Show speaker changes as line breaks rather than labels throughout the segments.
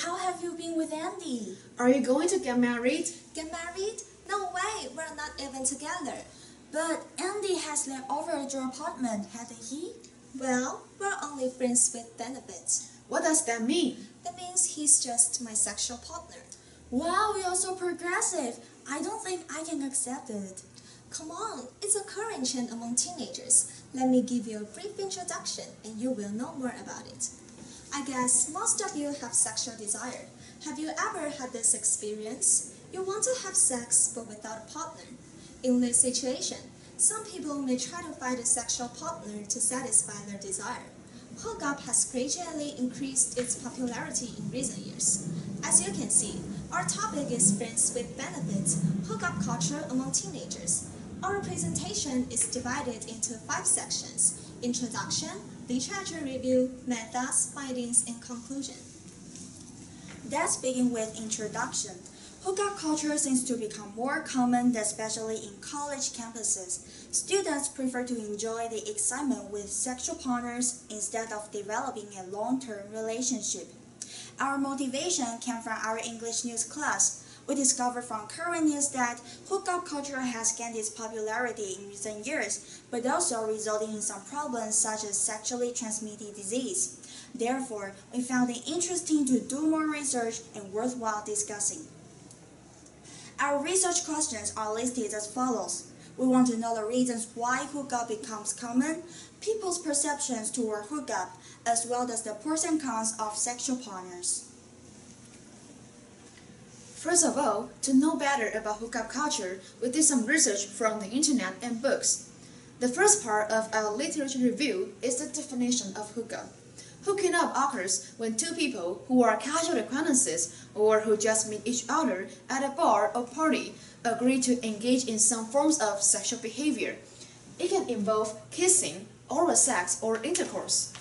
how have you been with Andy?
Are you going to get married?
Get married? No way, we're not even together. But Andy has left over at your apartment, hasn't he? Well, we're only friends with benefits.
What does that mean?
That means he's just my sexual partner.
Wow, you're so progressive. I don't think I can accept it.
Come on, it's a current trend among teenagers. Let me give you a brief introduction and you will know more about it. I guess most of you have sexual desire. Have you ever had this experience? You want to have sex but without a partner. In this situation, some people may try to find a sexual partner to satisfy their desire. Hookup has gradually increased its popularity in recent years. As you can see, our topic is friends with benefits, hookup culture among teenagers. Our presentation is divided into 5 sections: introduction, literature review, methods, findings, and conclusion.
Let's begin with introduction. Hookup culture seems to become more common, especially in college campuses. Students prefer to enjoy the excitement with sexual partners instead of developing a long-term relationship. Our motivation came from our English news class. We discovered from current news that hookup culture has gained its popularity in recent years, but also resulting in some problems such as sexually transmitted disease. Therefore, we found it interesting to do more research and worthwhile discussing. Our research questions are listed as follows. We want to know the reasons why hookup becomes common, people's perceptions toward hookup, as well as the pros and cons of sexual partners.
First of all, to know better about hookup culture, we did some research from the internet and books. The first part of our literature review is the definition of hookup. Hooking up occurs when two people who are casual acquaintances or who just meet each other at a bar or party agree to engage in some forms of sexual behavior. It can involve kissing, oral sex, or intercourse.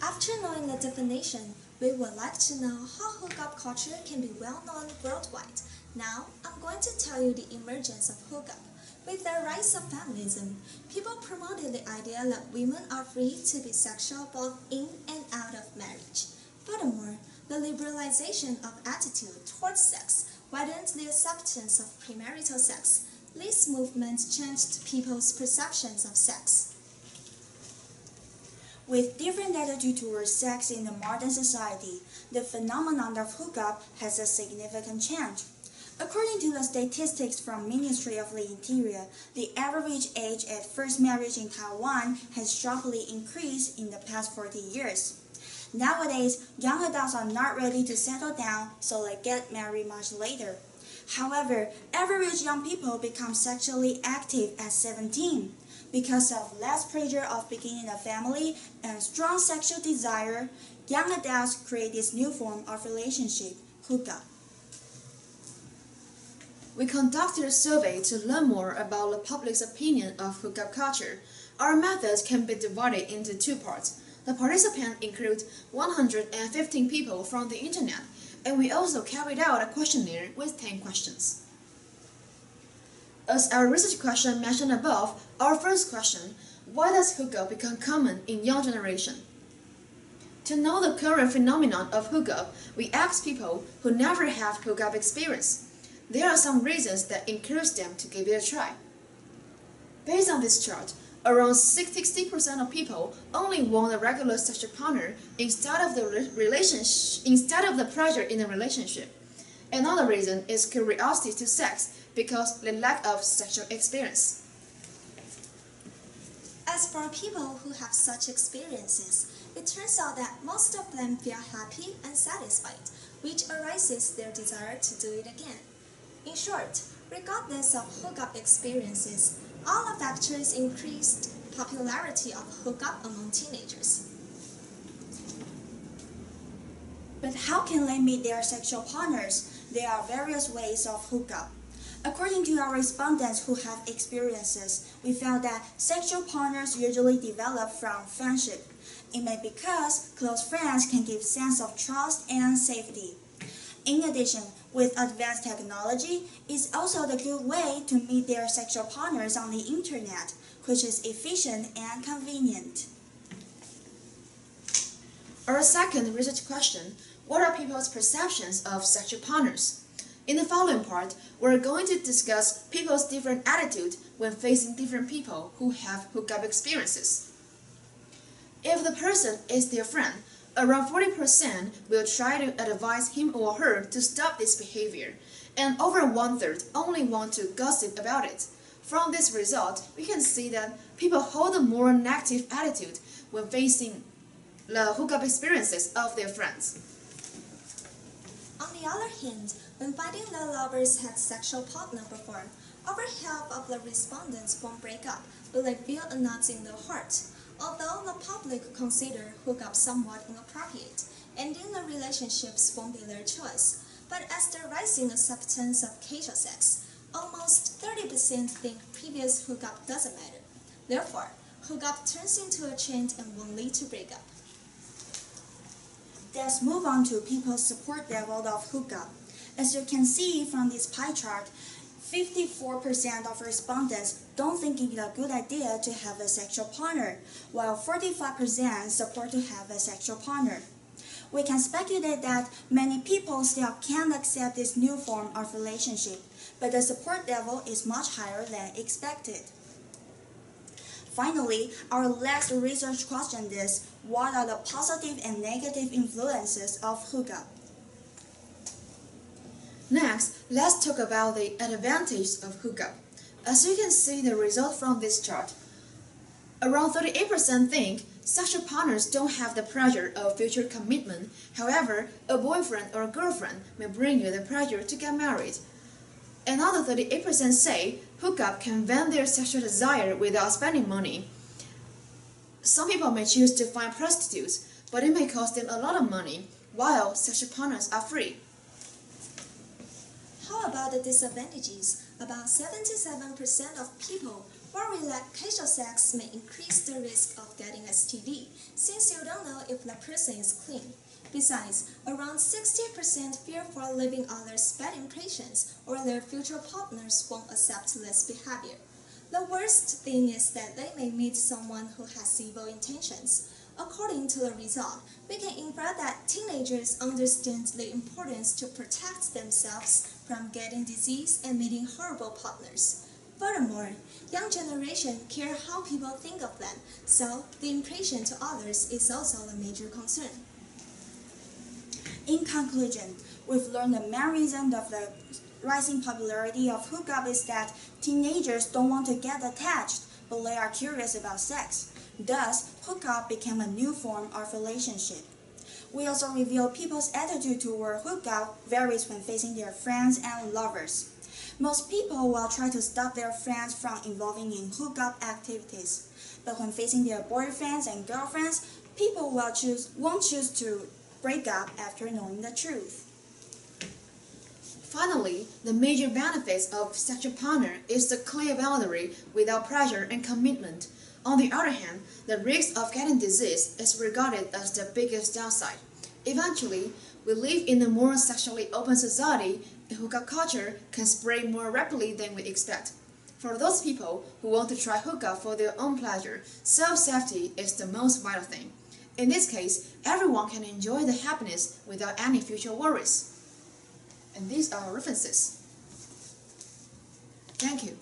After knowing the definition, we would like to know how hookup culture can be well known worldwide. Now, I'm going to tell you the emergence of hookup. With the rise of feminism, people promoted the idea that women are free to be sexual both in and out of marriage. Furthermore, the liberalization of attitude towards sex widened the acceptance of premarital sex. This movement changed people's perceptions of sex.
With different attitude towards sex in the modern society, the phenomenon of hookup has a significant change. According to the statistics from Ministry of the Interior, the average age at first marriage in Taiwan has sharply increased in the past 40 years. Nowadays, young adults are not ready to settle down, so they get married much later. However, average young people become sexually active at 17. Because of less pressure of beginning a family and strong sexual desire, young adults create this new form of relationship, hookup.
We conducted a survey to learn more about the public's opinion of hookup culture. Our methods can be divided into 2 parts. The participants include 115 people from the internet, and we also carried out a questionnaire with 10 questions. As our research question mentioned above, our first question, why does hookup become common in young generation? To know the current phenomenon of hookup, we asked people who never have hookup experience. There are some reasons that encourage them to give it a try. Based on this chart, around 60% of people only want a regular sexual partner instead of the pleasure in a relationship. Another reason is curiosity to sex because the lack of sexual experience.
As for people who have such experiences, it turns out that most of them feel happy and satisfied, which arises their desire to do it again. In short, regardless of hookup experiences, all the factors increased popularity of hookup among teenagers.
But how can they meet their sexual partners? There are various ways of hookup. According to our respondents who have experiences, we found that sexual partners usually develop from friendship. It may be because close friends can give sense of trust and safety. In addition, with advanced technology, it's also the good way to meet their sexual partners on the internet, which is efficient and convenient.
Our second research question: what are people's perceptions of sexual partners? In the following part, we're going to discuss people's different attitude when facing different people who have hookup experiences. If the person is their friend, around 40% will try to advise him or her to stop this behavior, and over 1/3 only want to gossip about it. From this result, we can see that people hold a more negative attitude when facing the hookup experiences of their friends.
On the other hand, when finding that lovers had sexual partner before, over half of the respondents won't break up, but they feel a knot in their heart. Although the public consider hookup somewhat inappropriate, ending the relationships won't be their choice. But as the rising acceptance of casual sex, almost 30% think previous hookup doesn't matter. Therefore, hookup turns into a trend and won't lead to breakup.
Let's move on to people's support level of hookup. As you can see from this pie chart, 54% of respondents don't think it's a good idea to have a sexual partner, while 45% support to have a sexual partner. We can speculate that many people still can't accept this new form of relationship, but the support level is much higher than expected. Finally, our last research question is, what are the positive and negative influences of hookup?
Next, let's talk about the advantages of hookup. As you can see the result from this chart, around 38% think sexual partners don't have the pressure of future commitment. However, a boyfriend or girlfriend may bring you the pressure to get married. Another 38% say hookup can vent their sexual desire without spending money. Some people may choose to find prostitutes, but it may cost them a lot of money, while sexual partners are free.
How about the disadvantages? About 77% of people worry that casual sex may increase the risk of getting STD, since you don't know if the person is clean. Besides, around 60% fear for leaving others bad impressions, or their future partners won't accept this behavior. The worst thing is that they may meet someone who has evil intentions. According to the result, we can infer that teenagers understand the importance to protect themselves from getting disease and meeting horrible partners. Furthermore, young generation care how people think of them, so the impression to others is also a major concern.
In conclusion, we've learned the main reason of the rising popularity of hookup is that teenagers don't want to get attached, but they are curious about sex. Thus, hookup became a new form of relationship. We also reveal people's attitude toward hookup varies when facing their friends and lovers. Most people will try to stop their friends from involving in hookup activities, but when facing their boyfriends and girlfriends, people won't choose to break up after knowing the truth.
Finally, the major benefits of sexual partner is the clear boundary without pressure and commitment. On the other hand, the risk of getting disease is regarded as the biggest downside. Eventually, we live in a more sexually open society, and hookup culture can spread more rapidly than we expect. For those people who want to try hookup for their own pleasure, self-safety is the most vital thing. In this case, everyone can enjoy the happiness without any future worries. And these are our references. Thank you.